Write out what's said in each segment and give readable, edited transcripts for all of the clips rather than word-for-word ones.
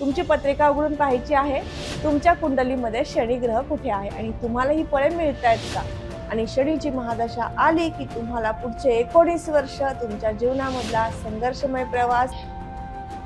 तुमची पत्रिका उघडून पाहायची आहे तुमच्या कुंडलीमध्ये शनी ग्रह कुठे आहे आणि तुम्हाला ही फळे मिळतायत का। आणि शनीची महादशा आली की तुम्हाला पुढचे 19 वर्ष तुमच्या जीवनामधला संघर्षमय प्रवास।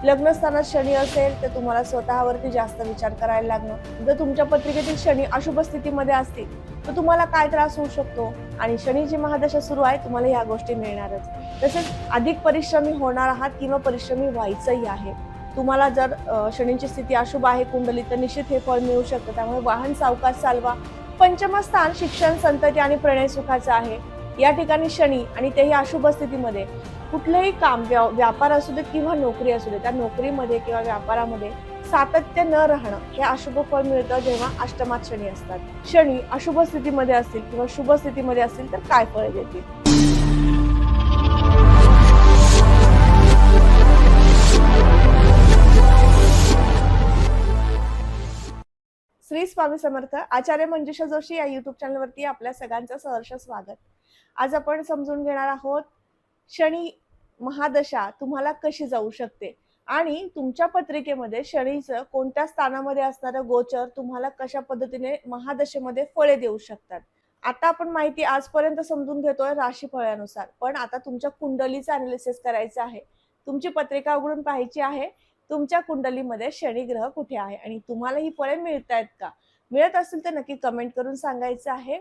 लग्नस्थानात शनी असेल तर तुम्हाला स्वतःवरती जास्त विचार करायला लागणं। जर तुमच्या पत्रिकेतील शनी अशुभ स्थितीमध्ये असतील तर तुम्हाला काय त्रास होऊ शकतो आणि शनीची महादशा सुरू आहे, तुम्हाला ह्या गोष्टी मिळणारच। तसेच अधिक परिश्रमी होणार आहात किंवा परिश्रमी व्हायचंही आहे। तुम्हाला जर शनीची स्थिती अशुभ आहे कुंडलीत तर निश्चित हे फळ मिळू शकतं। त्यामुळे वाहन सावकाश चालवा। पंचम स्थान शिक्षण, संतती आणि प्रणय सुखाचं आहे। या ठिकाणी शनी आणि तेही अशुभ स्थितीमध्ये कुठलेही काम, व्यापार असू दे किंवा नोकरी असू दे, त्या नोकरीमध्ये किंवा व्यापारामध्ये सातत्य न राहणं हे अशुभ फळ मिळतं जेव्हा अष्टमात शनी असतात। शनी अशुभ स्थितीमध्ये असतील किंवा शुभ स्थितीमध्ये असतील तर काय फळे देतील। श्री स्वामी समर्थ। आचार्य मंजुषा जोशी या युट्यूब चॅनलवरती आपल्या सगळ्यांचं सहर्ष स्वागत। आज आपण समजून घेणार आहोत शनी महादशा तुम्हाला कशी जाऊ शकते आणि तुमच्या पत्रिकेमध्ये शनीचं कोणत्या स्थानामध्ये असणारं गोचर तुम्हाला कशा पद्धतीने महादशेमध्ये फळे देऊ शकतात। आता आपण माहिती आजपर्यंत समजून घेतोय राशीफळानुसार, पण आता तुमच्या कुंडलीचं अनालिसिस करायचं आहे। तुमची पत्रिका उघडून पाहायची आहे तुमच्या कुंडलीमध्ये शनी ग्रह कुठे आहे आणि तुम्हाला ही फळे मिळतायत का। मिळत असतील तर नक्की कमेंट करून सांगायचं आहे।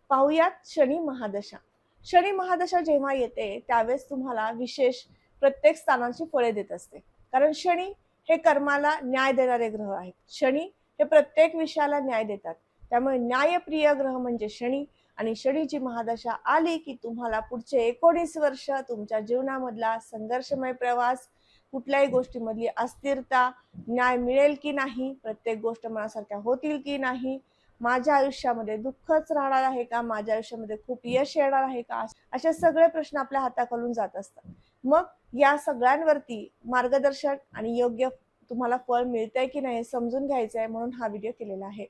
पाहूयात शनी महादशा। शनी महादशा जेव्हा येते त्यावेळेस तुम्हाला विशेष प्रत्येक स्थानाची फळे देत असते, कारण शनी हे कर्माला न्याय देणारे ग्रह आहेत। शनी हे प्रत्येक विषयाला न्याय देतात, त्यामुळे न्यायप्रिय ग्रह म्हणजे शनी। आणि शनीची महादशा आली की तुम्हाला पुढचे 19 वर्ष तुमच्या जीवनामधला संघर्षमय प्रवास, कुठल्याही गोष्टीमधली अस्थिरता, न्याय मिळेल की नाही, प्रत्येक गोष्ट मनासारख्या होतील की नाही, माझ्या आयुष्यामध्ये दुःखच राहणार आहे का, माझ्या आयुष्यामध्ये खूप यश येणार आहे का, असे सगळे प्रश्न आपल्या हाताखालून जात असतात। मग या सगळ्यांवरती मार्गदर्शन आणि योग्य तुम्हाला फळ मिळतंय की नाही हे समजून घ्यायचं आहे, म्हणून हा व्हिडिओ केलेला आहे।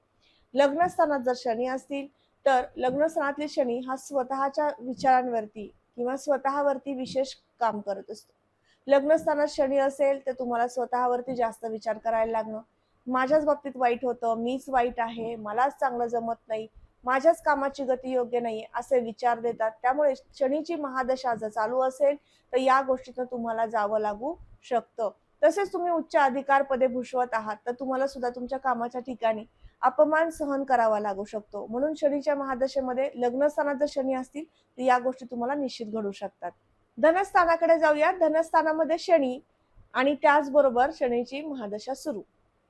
लग्नस्थानात जर शनी असतील तर लग्नस्थानातले शनी हा स्वतःच्या विचारांवरती किंवा स्वतःवरती विशेष काम करत असतो। लग्नस्थानात शनी असेल तर तुम्हाला स्वतःवरती जास्त विचार करायला लागणं। माझ्याच बाबतीत वाईट होतं, मीच वाईट आहे, मलाच चांगलं जमत नाही, माझ्याच कामाची गती योग्य नाही, असे विचार देतात। त्यामुळे शनीची महादशा जर चालू असेल तर या गोष्टीतून तुम्हाला जावं लागू शकतं। तसेच तुम्ही उच्च अधिकार पदे भूषवत आहात तर तुम्हाला सुद्धा तुमच्या कामाच्या ठिकाणी अपमान सहन करावा लागू शकतो। म्हणून शनीच्या महादशेमध्ये लग्नस्थानात जर शनी असतील तर या गोष्टी तुम्हाला निश्चित घडू शकतात। धनस्थानाकडे जाऊया। धनस्थानामध्ये शनी आणि त्याचबरोबर शनीची महादशा सुरू।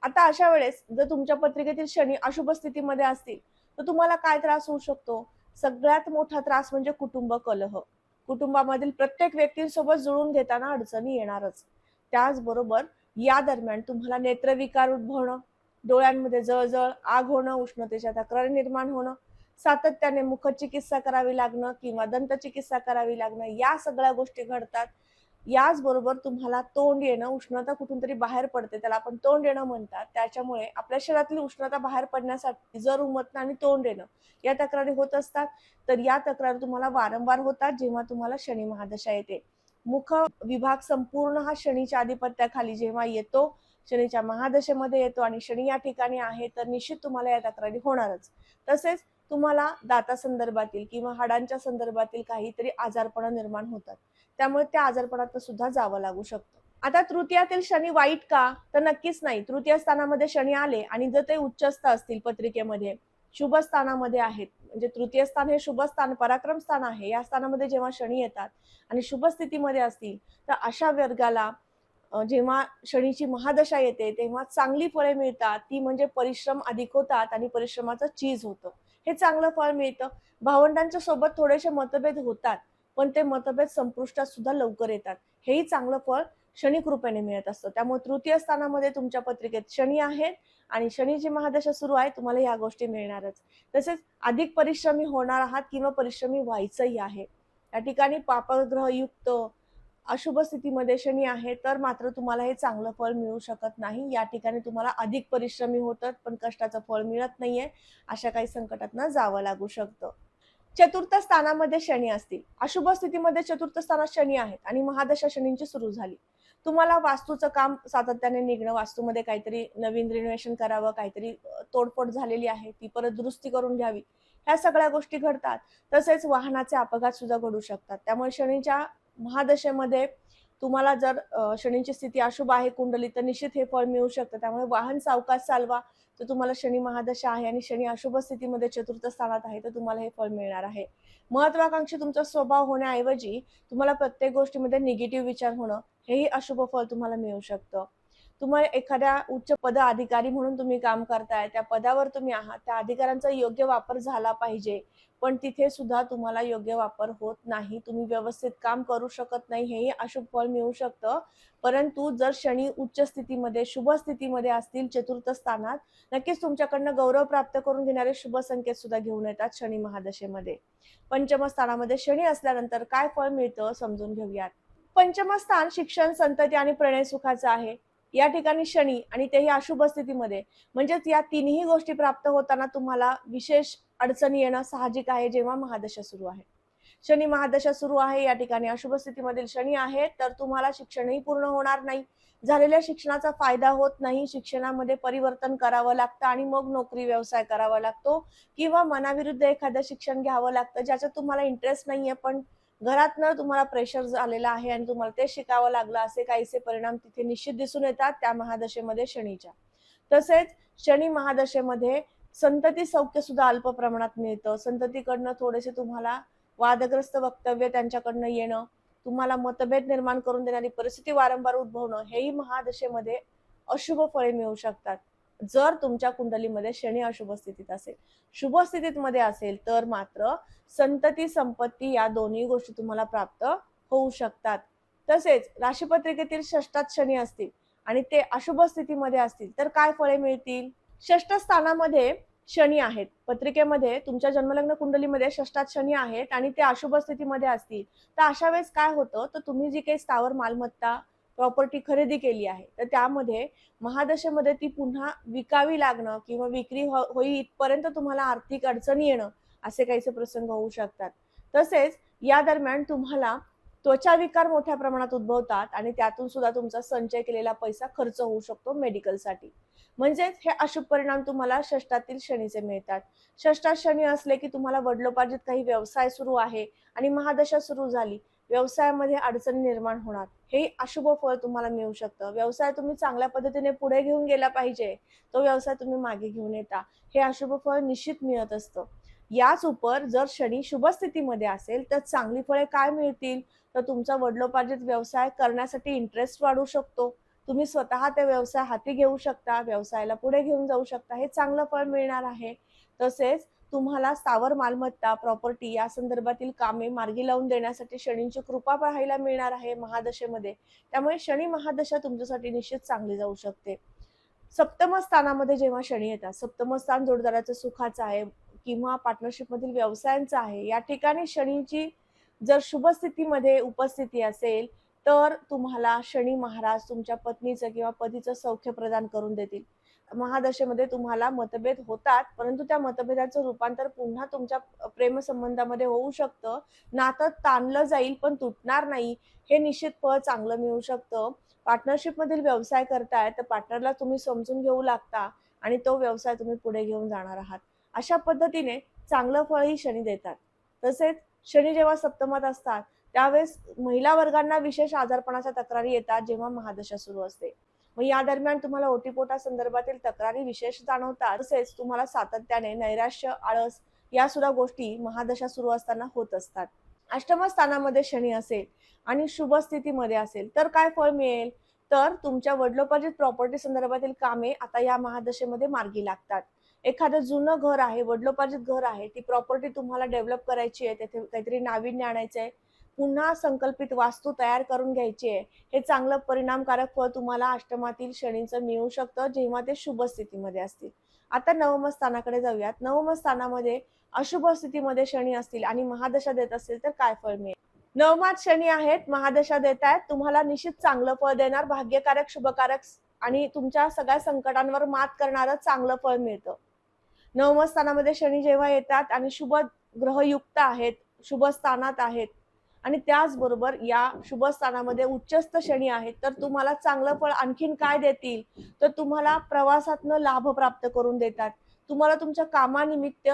आता अशा वेळेस जर तुमच्या पत्रिकेतील शनी अशुभ स्थितीमध्ये असतील तर तुम्हाला काय त्रास होऊ शकतो। सगळ्यात मोठा त्रास म्हणजे कुटुंब कलह। कुटुंबामधील प्रत्येक व्यक्तींसोबत जुळून घेताना अडचणी येणारच। त्याचबरोबर या दरम्यान तुम्हाला नेत्रविकार उद्भवणं, डोळ्यांमध्ये जळजळ, आग होणं, उष्णतेच्या तक्रारी निर्माण होणं, सातत्याने मुखचिकित्सा करावी लागणं किंवा दंतचिकित्सा करावी लागणं, या सगळ्या गोष्टी घडतात। याचबरोबर तुम्हाला तोंड येणं, उष्णता कुठून तरी बाहेर पडते, त्याला आपण तोंड येणं म्हणतात। त्याच्यामुळे आपल्या शरीरातली उष्णता बाहेर पडण्यासाठी जर उमटणं आणि तोंड येणं या तक्रारी होत असतात। तर या तक्रारी तुम्हाला वारंवार होतात जेव्हा तुम्हाला शनी महादशा येते। मुख विभाग संपूर्ण हा शनीच्या आधिपत्याखाली जेव्हा येतो, शनीच्या महादशेमध्ये येतो आणि शनी या ठिकाणी आहे तर निश्चित तुम्हाला या तक्रारी होणारच। तसेच तुम्हाला दातासंदर्भातील किंवा हाडांच्या संदर्भातील काहीतरी आजारपण निर्माण होतात, त्यामुळे त्या आजारपणात सुद्धा जावं लागू शकतं। आता तृतीयातील शनी वाईट का, तर नक्कीच नाही। तृतीय स्थानामध्ये शनी आले आणि जर ते उच्चस्थ असतील, पत्रिकेमध्ये शुभ स्थानामध्ये आहेत, म्हणजे तृतीय स्थान हे शुभ स्थान, पराक्रम स्थान आहे, या स्थानामध्ये जेव्हा शनी येतात आणि शुभ स्थितीमध्ये असतील तर अशा वर्गाला जेव्हा शनीची महादशा येते तेव्हा चांगली फळे मिळतात। ती म्हणजे परिश्रम अधिक होतात आणि परिश्रमाचं चीज होतं, हे चांगलं फळ मिळतं। भावंडांच्या सोबत थोडेसे मतभेद होतात, पण ते मतभेद संपुष्टात सुद्धा लवकर येतात, हेही चांगलं फळ शनी कृपेने मिळत असतं। त्यामुळे तृतीय स्थानामध्ये तुमच्या पत्रिकेत शनी आहेत आणि शनीची महादशा सुरू आहे, तुम्हाला ह्या गोष्टी मिळणारच। तसेच अधिक परिश्रमी होणार आहात किंवा परिश्रमी व्हायचंही आहे। या ठिकाणी पापग्रह युक्त अशुभ स्थितीमध्ये शनी आहे तर मात्र तुम्हाला हे चांगलं फळ मिळू शकत नाही। या ठिकाणी तुम्हाला अधिक परिश्रमी होतात पण कष्टाचं फळ मिळत नाहीये, अशा काही संकटातनं जावं लागू शकतं। चतुर्थ स्थानामध्ये शनी असतील, अशुभ स्थितीमध्ये चतुर्थ स्थानात शनी आहेत आणि महादशा शनींची सुरू झाली तुम्हाला वास्तूचं काम सातत्याने निघणं, वास्तूमध्ये काहीतरी नवीन रिनोव्हेशन करावं, काहीतरी तोडफोड झालेली आहे ती परत दुरुस्ती करून घ्यावी, ह्या सगळ्या गोष्टी घडतात. तसेच वाहनाचे अपघात सुद्धा घडू शकतात. त्यामुळे शनीच्या महादशेमध्ये तुम्हाला जर शनीची स्थिती अशुभ आहे कुंडलीत, तर निश्चित हे फळ मिळू शकतं. त्यामुळे वाहन सावकाश चालवा. तर तुम्हाला शनी महादशा आहे आणि शनी अशुभ स्थितीमध्ये चतुर्थ स्थानात आहे, तर तुम्हाला हे फळ मिळणार आहे. महत्वाकांक्षी तुमचा स्वभाव होण्याऐवजी तुम्हाला प्रत्येक गोष्टीमध्ये निगेटिव्ह विचार होणं, हेही अशुभ फळ तुम्हाला मिळू शकतं. तुम्हाला एखाद्या उच्च पद अधिकारी म्हणून तुम्ही काम करताय, त्या पदावर तुम्ही आहात, त्या अधिकाऱ्यांचा योग्य वापर झाला पाहिजे. पण तिथे सुद्धा तुम्हाला योग्य वापर होत नाही. तुम्ही व्यवस्थित काम करू शकत नाही, हेही अशुभ फळ मिळू शकतं. परंतु जर शनी उच्च स्थितीमध्ये, शुभ स्थितीमध्ये असतील चतुर्थ स्थानात, नक्कीच तुमच्याकडनं गौरव प्राप्त करून घेणारे शुभ संकेत सुद्धा घेऊन येतात शनी महादशेमध्ये. पंचम स्थानामध्ये शनी असल्यानंतर काय फळ मिळतं समजून घेऊयात. पंचम स्थान शिक्षण, संतती आणि प्रणय सुखाचं आहे. या ठिकाणी शनी आणि तेही अशुभ स्थितीमध्ये, म्हणजेच या तिन्ही गोष्टी प्राप्त होताना तुम्हाला विशेष अडचणी येणं साहजिक आहे जेव्हा महादशा सुरू आहे. शनी महादशा सुरू आहे, या ठिकाणी अशुभ स्थितीमधील शनी आहे, तर तुम्हाला शिक्षणही पूर्ण होणार नाही. झालेल्या शिक्षणाचा फायदा होत नाही. शिक्षणामध्ये परिवर्तन करावं लागतं आणि मग नोकरी व्यवसाय करावा लागतो किंवा मनाविरुद्ध एखादं शिक्षण घ्यावं लागतं ज्याच्यात तुम्हाला इंटरेस्ट नाहीये, पण घरातनं तुम्हाला प्रेशर झालेला आहे आणि तुम्हाला ते शिकावं लागलं, असे काहीसे परिणाम तिथे निश्चित दिसून येतात त्या महादशेमध्ये शनीच्या. तसेच शनी महादशेमध्ये संतती सौख्य सुद्धा अल्प प्रमाणात मिळतं. संततीकडनं थोडेसे तुम्हाला वादग्रस्त वक्तव्य त्यांच्याकडनं येणं, तुम्हाला मतभेद निर्माण करून देणारी परिस्थिती वारंवार उद्भवणं, हेही महादशेमध्ये अशुभ फळे मिळू शकतात. जर तुमच्या कुंडलीमध्ये शनी अशुभ स्थितीत असेल. शुभ स्थितीत मध्ये असेल तर मात्र संतती, संपत्ती या दोन्ही गोष्टी तुम्हाला प्राप्त होऊ शकतात. तसेच राशीपत्रिकेतील षष्ठात शनी असतील आणि ते अशुभ स्थितीमध्ये असतील तर काय फळे मिळतील. षष्ठ स्थानामध्ये शनी आहेत, पत्रिकेमध्ये तुमच्या जन्मलग्न कुंडलीमध्ये षष्ठात शनी आहेत आणि ते अशुभ स्थितीमध्ये असतील, तर अशा वेळेस काय होतं, तर तुम्ही जी काही स्थावर मालमत्ता, प्रॉपर्टी खरेदी केली आहे, तर त्यामध्ये महादशेमध्ये ती पुन्हा विकावी लागणं किंवा विक्री होई इथपर्यंत तुम्हाला आर्थिक अडचणी येणं, असे काहीसे प्रसंग होऊ शकतात. तसेच या दरम्यान तुम्हाला त्वचा विकार मोठ्या प्रमाणात उद्भवतात आणि त्यातून सुद्धा तुमचा संचय केलेला पैसा खर्च होऊ शकतो मेडिकलसाठी. म्हणजेच हे अशुभ परिणाम तुम्हाला षष्ठातील शनीचे मिळतात. षष्ठात शनी असले की तुम्हाला वडिलोपार्जित काही व्यवसाय सुरू आहे आणि महादशा सुरू झाली, व्यवसायामध्ये अडचणी निर्माण होणार, हे अशुभ फळ तुम्हाला मिळू शकतं. व्यवसाय तुम्ही चांगल्या पद्धतीने पुढे घेऊन गेला पाहिजे, तो व्यवसाय तुम्ही मागे घेऊन येता, हे अशुभ फळ निश्चित मिळत असतं. याच उपर जर शनी शुभ स्थितीमध्ये असेल तर चांगली फळे काय मिळतील, तर तुमचा वडिलोपार्जित व्यवसाय करण्यासाठी इंटरेस्ट वाढू शकतो. तुम्ही स्वतः ते व्यवसाय हाती घेऊ शकता, व्यवसायाला पुढे घेऊन जाऊ शकता, हे चांगलं फळ मिळणार आहे. तसेच तुम्हाला स्थावर मालमत्ता, प्रॉपर्टी या संदर्भातील कामे मार्गी लावून देण्यासाठी शनींची कृपा पाहायला मिळणार आहे महादशेमध्ये. त्यामुळे शनी महादशा तुमच्यासाठी निश्चित चांगली जाऊ शकते. सप्तम स्थानामध्ये जेव्हा शनी येतात, सप्तम स्थान जोडदाराचं सुखाचं आहे किंवा पार्टनरशिप मधील व्यवसायांचं आहे, या ठिकाणी शनीची जर शुभ स्थितीमध्ये उपस्थिती असेल तर तुम्हाला शनी महाराज तुमच्या पत्नीचं किंवा पतीचं सौख्य प्रदान करून देतील. महादशेमध्ये तुम्हाला मतभेद होतात, परंतु त्या मतभेदाचं रूपांतर पुन्हा तुमच्या प्रेमसंबंधामध्ये होऊ शकतं. नातं ताणलं जाईल पण तुटणार नाही, हे निश्चित फळ चांगलं मिळू शकतं. पार्टनरशिप मधील व्यवसाय करताय तर पार्टनरला तुम्ही समजून घेऊ लागता आणि तो व्यवसाय तुम्ही पुढे घेऊन जाणार आहात. अशा पद्धतीने चांगलं फळही शनी देतात. तसेच शनी जेव्हा सप्तमात असतात त्यावेळेस महिला वर्गांना विशेष आजारपणाच्या तक्रारी येतात जेव्हा महादशा सुरू असते. मग या दरम्यान तुम्हाला ओटीपोटा संदर्भातील तक्रारी विशेष जाणवतात. तसेच तुम्हाला सातत्याने नैराश्य, आळस या सुद्धा गोष्टी महादशा सुरू असताना होत असतात. अष्टम स्थानामध्ये शनी असेल आणि शुभ स्थितीमध्ये असेल तर काय फळ मिळेल, तर तुमच्या वडिलोपार्जित प्रॉपर्टी संदर्भातील कामे आता या महादशेमध्ये मार्गी लागतात. एखादं जुनं घर आहे, वडिलोपार्जित घर आहे, ती प्रॉपर्टी तुम्हाला डेव्हलप करायची आहे, तेथे काहीतरी नाविन्य आणायचं आहे, पुन्हा संकल्पित वास्तू तयार करून घ्यायची आहे, हे चांगलं परिणामकारक फळ तुम्हाला अष्टमातील शनीचं मिळू शकतं जेव्हा ते शुभ स्थितीमध्ये असतील. आता नवम स्थानाकडे जाऊयात. नवम स्थानामध्ये अशुभ स्थितीमध्ये शनी असतील आणि महादशा देत असतील तर काय फळ मिळेल. नवमात शनी आहेत, महादशा देत आहेत, तुम्हाला निश्चित चांगलं फळ देणार, भाग्यकारक, शुभकारक आणि तुमच्या सगळ्या संकटांवर मात करणारं चांगलं फळ मिळतं. नवम स्थानामध्ये शनी जेव्हा येतात आणि शुभ ग्रहयुक्त आहेत, शुभ स्थानात आहेत, आणि त्याचबरोबर या शुभ स्थानामध्ये उच्चस्थ शनी आहेत, तर तुम्हाला चांगलं फळ आणखीन काय देतील, तर तुम्हाला प्रवासातनं लाभ प्राप्त करून देतात. तुम्हाला तुमच्या कामानिमित्त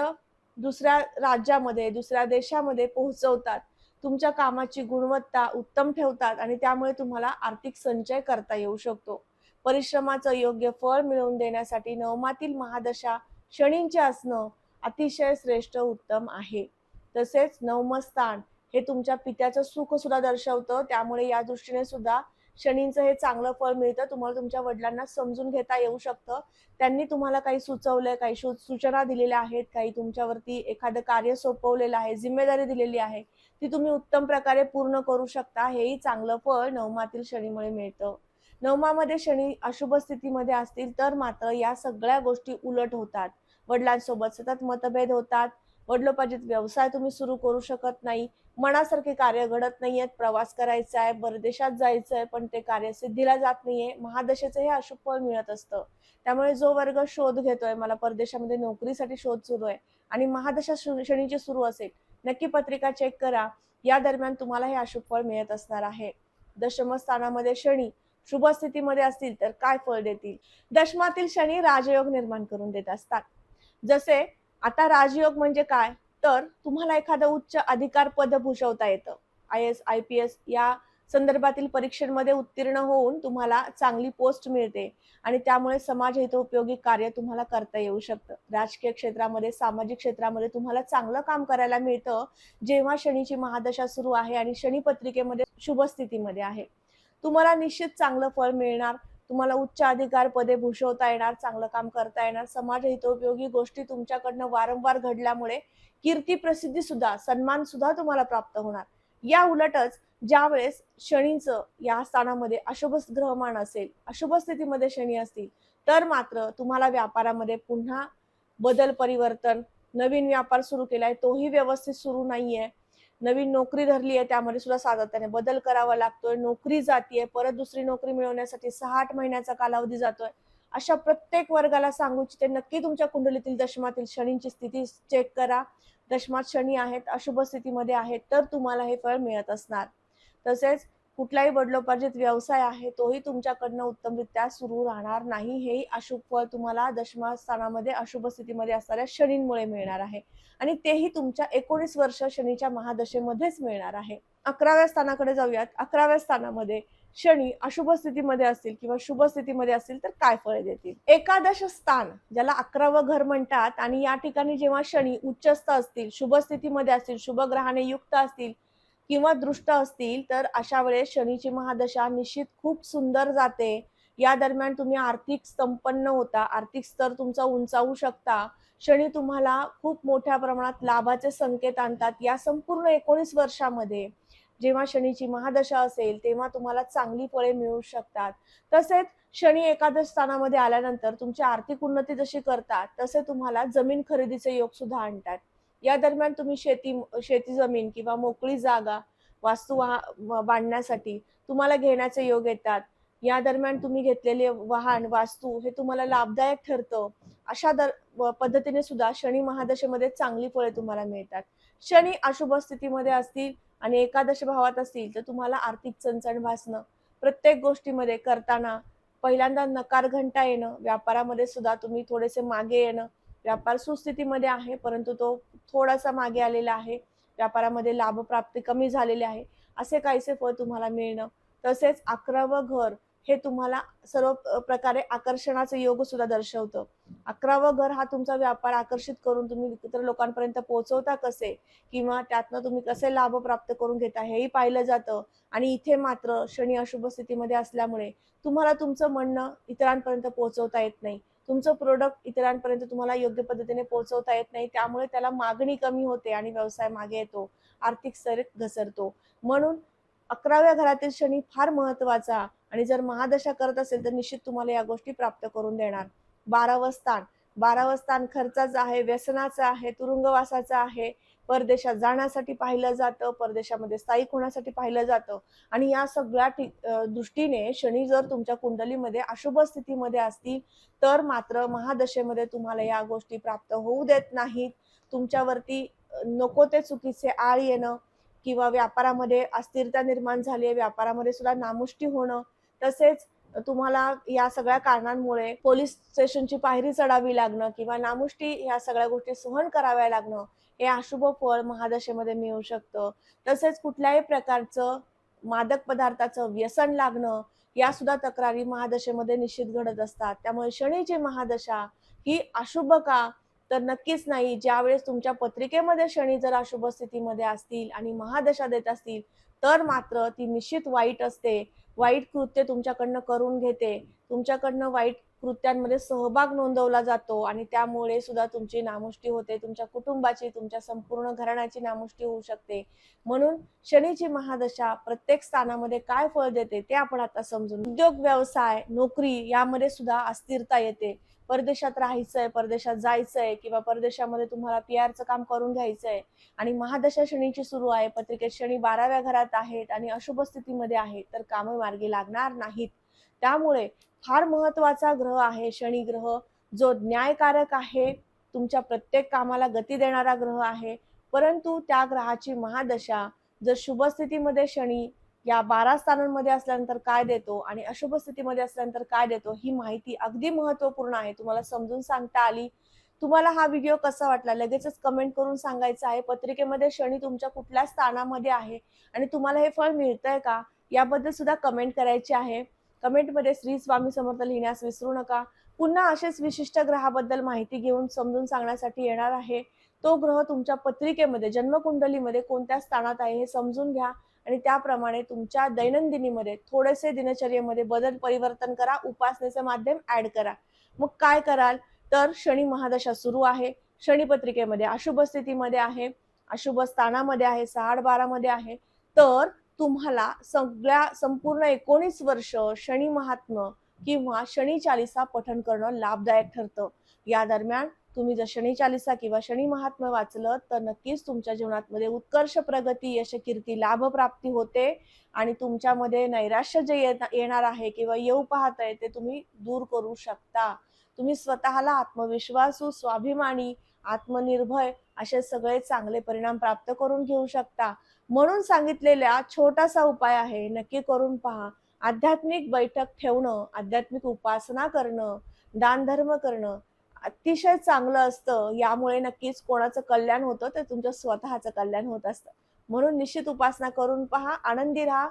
दुसऱ्या राज्यामध्ये, दुसऱ्या देशामध्ये पोहोचवतात. तुमच्या कामाची गुणवत्ता उत्तम ठेवतात आणि त्यामुळे तुम्हाला आर्थिक संचय करता येऊ शकतो. परिश्रमाचं योग्य फळ मिळवून देण्यासाठी नवमातील महादशा शनींचे असणं अतिशय श्रेष्ठ उत्तम आहे. तसेच नवम स्थान हे तुमच्या पित्याचं सुख सुद्धा दर्शवतं, त्यामुळे या दृष्टीने सुद्धा शनींचं हे चांगलं फळ मिळतं. तुम्हाला तुमच्या वडिलांना समजून घेता येऊ शकतं. त्यांनी तुम्हाला काही सुचवलंय, काही सूचना दिलेल्या आहेत, काही तुमच्यावरती एखादं कार्य सोपवलेलं आहे, जिम्मेदारी दिलेली आहे, ती तुम्ही उत्तम प्रकारे पूर्ण करू शकता. हेही चांगलं फळ नवमातील शनीमुळे मिळतं. नवमामध्ये शनी अशुभ स्थितीमध्ये असतील तर मात्र या सगळ्या गोष्टी उलट होतात. वडिलांसोबत सतत मतभेद होतात. वडिलोपार्जित व्यवसाय तुम्ही सुरू करू शकत नाही. मनासारखे कार्य घडत नाहीयेत. प्रवास करायचा आहे, परदेशात जायचंय, पण ते कार्य सिद्धीला जात नाहीये. महादशेचं हे अशुभ फळ मिळत असतं. त्यामुळे जो वर्ग शोध घेतोय, मला परदेशामध्ये नोकरीसाठी शोध सुरू आहे आणि महादशा शनीची सुरू असेल, नक्की पत्रिका चेक करा. या दरम्यान तुम्हाला हे अशुभ फळ मिळत असणार आहे. दशम स्थानामध्ये शनी शुभ स्थितीमध्ये असतील तर काय फळ देतील? दशमातील शनी राजयोग निर्माण करून देत असतात. जसे आता राजयोग म्हणजे काय, तर तुम्हाला एखादं उच्च अधिकार पद भूषवता येतं. IAS, IPS या संदर्भातील परीक्षांमध्ये उत्तीर्ण होऊन तुम्हाला चांगली पोस्ट मिळते आणि त्यामुळे समाज हितोपयोगी कार्य तुम्हाला करता येऊ शकतं. राजकीय क्षेत्रामध्ये, सामाजिक क्षेत्रामध्ये तुम्हाला चांगलं काम करायला मिळतं, जेव्हा शनीची महादशा सुरू आहे आणि शनी पत्रिकेमध्ये शुभ स्थितीमध्ये आहे. तुम्हाला निश्चित चांगलं फळ मिळणार. तुम्हाला उच्च अधिकार पदे भूषवता येणार, चांगलं काम करता येणार. समाज हितोपयोगी गोष्टी तुमच्याकडनं वारंवार घडल्यामुळे कीर्ती, प्रसिद्धी सुद्धा, सन्मान सुद्धा तुम्हाला प्राप्त होणार. या उलटच ज्यावेळेस शनीचं या स्थानामध्ये अशुभ ग्रहमान असेल, अशुभ स्थितीमध्ये शनी असतील, तर मात्र तुम्हाला व्यापारामध्ये पुन्हा बदल, परिवर्तन, नवीन व्यापार सुरू केलाय तोही व्यवस्थित सुरू नाहीये. नवीन नोकरी धरली आहे, त्यामध्ये सुद्धा सातत्याने बदल करावा लागतोय. नोकरी जातीये, परत दुसरी नोकरी मिळवण्यासाठी 6-8 महिन्याचा कालावधी जातोय. अशा प्रत्येक वर्गाला सांगू इच्छिते, नक्की तुमच्या कुंडलीतील दशमातील शनींची स्थिती चेक करा. दशमात शनी आहेत, अशुभ स्थितीमध्ये आहेत, तर तुम्हाला हे फळ मिळत असणार. तसेच कुठलाही वडिलोपार्जित व्यवसाय आहे, तोही तुमच्याकडनं उत्तमरित्या सुरू राहणार नाही. हेही अशुभ फळ तुम्हाला दशमा स्थानामध्ये अशुभ स्थितीमध्ये असणाऱ्या शनींमुळे मिळणार आहे आणि तेही तुमच्या 19 वर्ष शनीच्या महादशेमध्येच मिळणार आहे. 11व्या स्थानाकडे जाऊयात. 11व्या स्थानामध्ये शनी अशुभ स्थितीमध्ये असतील किंवा शुभ स्थितीमध्ये असतील तर काय फळे देतील? एकादश स्थान, ज्याला 11वं घर म्हणतात, आणि या ठिकाणी जेव्हा शनी उच्चस्थ असतील, शुभ स्थितीमध्ये असतील, शुभ ग्रहाने युक्त असतील किंवा दृष्ट असतील, तर अशा वेळेस शनीची महादशा निश्चित खूप सुंदर जाते. या दरम्यान तुम्ही आर्थिक संपन्न होता, आर्थिक स्तर तुमचा उंचावू शकता. शनी तुम्हाला खूप मोठ्या प्रमाणात लाभाचे संकेत आणतात. या संपूर्ण 19 वर्षामध्ये जेव्हा शनीची महादशा असेल, तेव्हा तुम्हाला चांगली फळे मिळू शकतात. तसेच शनी एकादश स्थानामध्ये आल्यानंतर तुमची आर्थिक उन्नती जशी करतात, तसे तुम्हाला जमीन खरेदीचे योग सुद्धा आणतात. या दरम्यान तुम्ही शेती जमीन किंवा मोकळी जागा वास्तू बांधण्यासाठी तुम्हाला घेण्याचे योग येतात. या दरम्यान तुम्ही घेतलेले वाहन, वास्तू हे तुम्हाला लाभदायक ठरतं. अशा पद्धतीने सुद्धा शनी महादशेमध्ये चांगली फळे तुम्हाला मिळतात. शनी अशुभ स्थितीमध्ये असतील आणि एकादश भावात असतील तर तुम्हाला आर्थिक चणचण भासणं, प्रत्येक गोष्टीमध्ये करताना पहिल्यांदा नकार घंटा येणं, व्यापारामध्ये सुद्धा तुम्ही थोडेसे मागे येणं. व्यापार सुस्थितीमध्ये आहे, परंतु तो थोडासा मागे आलेला आहे. व्यापारामध्ये लाभप्राप्ती कमी झालेली आहे, असे काहीसे फळ तुम्हाला मिळणं. तसेच 11वं घर हे तुम्हाला सर्व प्रकारे आकर्षणाचं योग सुद्धा दर्शवतं. 11वं घर हा तुमचा व्यापार आकर्षित करून तुम्ही इतर लोकांपर्यंत पोहोचवता कसे किंवा त्यातनं तुम्ही कसे लाभ प्राप्त करून घेता हेही पाहिलं जातं. आणि इथे मात्र शनी अशुभ स्थितीमध्ये असल्यामुळे तुम्हाला तुमचं म्हणणं इतरांपर्यंत पोहोचवता येत नाही. तुमचं प्रोडक्ट इतरांपर्यंत तुम्हाला योग्य पद्धतीने पोहोचवता येत नाही. त्यामुळे त्याला मागणी कमी होते आणि व्यवसाय मागे येतो, आर्थिक स्तर घसरतो. म्हणून 11व्या घरातील शनी फार महत्वाचा, आणि जर महादशा करत असेल तर निश्चित तुम्हाला या गोष्टी प्राप्त करून देणार. 12वं स्थान खर्चाचं आहे, व्यसनाचं आहे, तुरुंगवासाचं आहे. परदेशात जाण्यासाठी पाहिलं जातं, परदेशामध्ये स्थायिक होण्यासाठी पाहिलं जातं. आणि या सगळ्या दृष्टीने शनी जर तुमच्या कुंडलीमध्ये अशुभ स्थितीमध्ये असतील तर मात्र महादशेमध्ये तुम्हाला या गोष्टी प्राप्त होऊ देत नाहीत. तुमच्यावरती नको ते चुकीचे आळ येणं किंवा व्यापारामध्ये अस्थिरता निर्माण झाली आहे, व्यापारामध्ये सुद्धा नामुष्टी होणं, तसेच तुम्हाला या सगळ्या कारणांमुळे पोलीस स्टेशनची पायरी चढावी लागणं किंवा नामुष्टी ह्या सगळ्या गोष्टी सहन कराव्या लागणं, हे अशुभ फळ महादशेमध्ये मिळू शकतं. तसेच कुठल्याही प्रकारचं मादक पदार्थाचं व्यसन लागणं, या सुद्धा तक्रारी महादशेमध्ये निश्चित घडत असतात. त्यामुळे शनीची महादशा ही अशुभ का? तर नक्कीच नाही. ज्यावेळेस तुमच्या पत्रिकेमध्ये शनी जर अशुभ स्थितीमध्ये असतील आणि महादशा देत असतील, तर मात्र ती निश्चित वाईट असते. वाईट कृत्य तुमच्याकडनं करून घेते. तुमच्याकडनं वाईट कृत्यांमध्ये सहभाग नोंदवला जातो आणि त्यामुळे सुद्धा तुमची नामुष्टी होते. तुमच्या कुटुंबाची, तुमच्या संपूर्ण घराण्याची नामुष्टी होऊ शकते. म्हणून शनीची महादशा प्रत्येक स्थानामध्ये काय फळ देते ते आपण आता समजून. उद्योग, व्यवसाय, नोकरी यामध्ये सुद्धा अस्थिरता येते. परदेशात राहायचंय, परदेशात जायचंय किंवा परदेशामध्ये तुम्हाला PR चं काम करून घ्यायचंय आणि महादशा शनीची सुरू आहे, पत्रिकेत शनी 12व्या घरात आहेत आणि अशुभ स्थितीमध्ये आहेत, तर कामे मार्गी लागणार नाहीत. त्यामुळे फार महत्वाचा ग्रह आहे शनी ग्रह, जो न्यायकारक आहे, तुमच्या प्रत्येक कामाला गती देणारा ग्रह आहे. परंतु त्या ग्रहाची महादशा जर शुभ स्थितीमध्ये शनी या 12 स्थानांमध्ये असल्यानंतर काय देतो आणि अशुभ स्थितीमध्ये असल्यानंतर काय देतो, ही माहिती अगदी महत्त्वपूर्ण आहे. तुम्हाला समजून सांगता आली. तुम्हाला हा व्हिडिओ कसा वाटला लगेचच कमेंट करून सांगायचं आहे. पत्रिकेमध्ये शनी तुमच्या कुठल्या स्थानामध्ये आहे आणि तुम्हाला हे फळ मिळतंय का, याबद्दल सुद्धा कमेंट करायची आहे. कमेंटमध्ये श्री स्वामी समर्थ लिहिण्यास विसरू नका. पुन्हा असेच विशिष्ट ग्रहाबद्दल माहिती घेऊन समजून सांगण्यासाठी येणार आहे. तो ग्रह तुमच्या पत्रिकेमध्ये, जन्मकुंडलीमध्ये कोणत्या स्थानात आहे हे समजून घ्या आणि त्याप्रमाणे तुमच्या दैनंदिनीमध्ये थोडेसे दिनचर्येमध्ये बदल परिवर्तन करा. उपासनेचे माध्यम ऍड करा. मग काय कराल, तर शनी महादशा सुरू आहे, शनी पत्रिकेमध्ये अशुभ स्थितीमध्ये आहे, अशुभ स्थानामध्ये आहे, 6-12 मध्ये आहे, तर तुम्हाला संपूर्ण 19 वर्ष शनी महात्म्य किंवा शनी चालिसा पठण करणं लाभदायक ठरतं. या दरम्यान तुम्ही जर शनी चालिसा किंवा शनी महात्म्य वाचलं तर नक्कीच तुमच्या जीवनामध्ये उत्कर्ष, प्रगती, यश, कीर्ती, लाभ प्राप्ती होते आणि तुमच्यामध्ये नैराश्य जे येणार आहे किंवा येऊ पाहत आहे ते तुम्ही दूर करू शकता. तुम्ही स्वतःला आत्मविश्वासू, स्वाभिमानी, आत्मनिर्भय असे सगळे चांगले परिणाम प्राप्त करून घेऊ शकता. म्हणून सांगितलेला छोटासा उपाय आहे, नक्की करून पहा. आध्यात्मिक बैठक ठेवणं, आध्यात्मिक उपासना करणं, दानधर्म करणं अतिशय चांगलं असतं. यामुळे नक्कीच कोणाचं कल्याण होतं तर तुमच्या स्वतःचं कल्याण होत असतं. म्हणून निश्चित उपासना करून पहा, आनंदी राहा.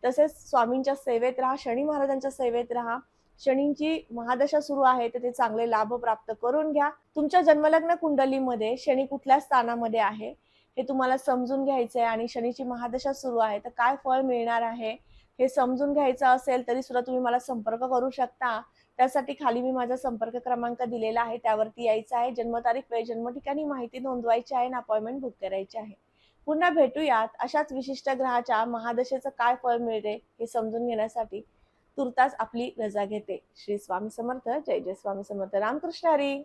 तसेच स्वामींच्या सेवेत राहा, शनी महाराजांच्या सेवेत राहा. शनींची महादशा सुरू आहे तर ते चांगले लाभ प्राप्त करून घ्या. तुमच्या जन्मलग्न कुंडलीमध्ये शनी कुठल्या स्थानामध्ये आहे हे तुम्हाला समजून घ्यायचंय आणि शनीची महादशा सुरू आहे तर काय फळ मिळणार आहे हे समजून घ्यायचं असेल तरी सुद्धा तुम्ही मला संपर्क करू शकता. त्यासाठी खाली मी माझा संपर्क क्रमांक दिलेला आहे, त्यावरती यायचं आहे. जन्मतारीख, वेळ, जन्म ठिकाणी माहिती नोंदवायची आहे आणि अपॉइंटमेंट बुक करायची आहे. पुन्हा भेटूयात अशाच विशिष्ट ग्रहाच्या महादशेचं काय फळ मिळते हे समजून घेण्यासाठी. तुर्तास आपली रजा घेते. श्री स्वामी समर्थ. जय जय स्वामी समर्थ. रामकृष्ण हरी.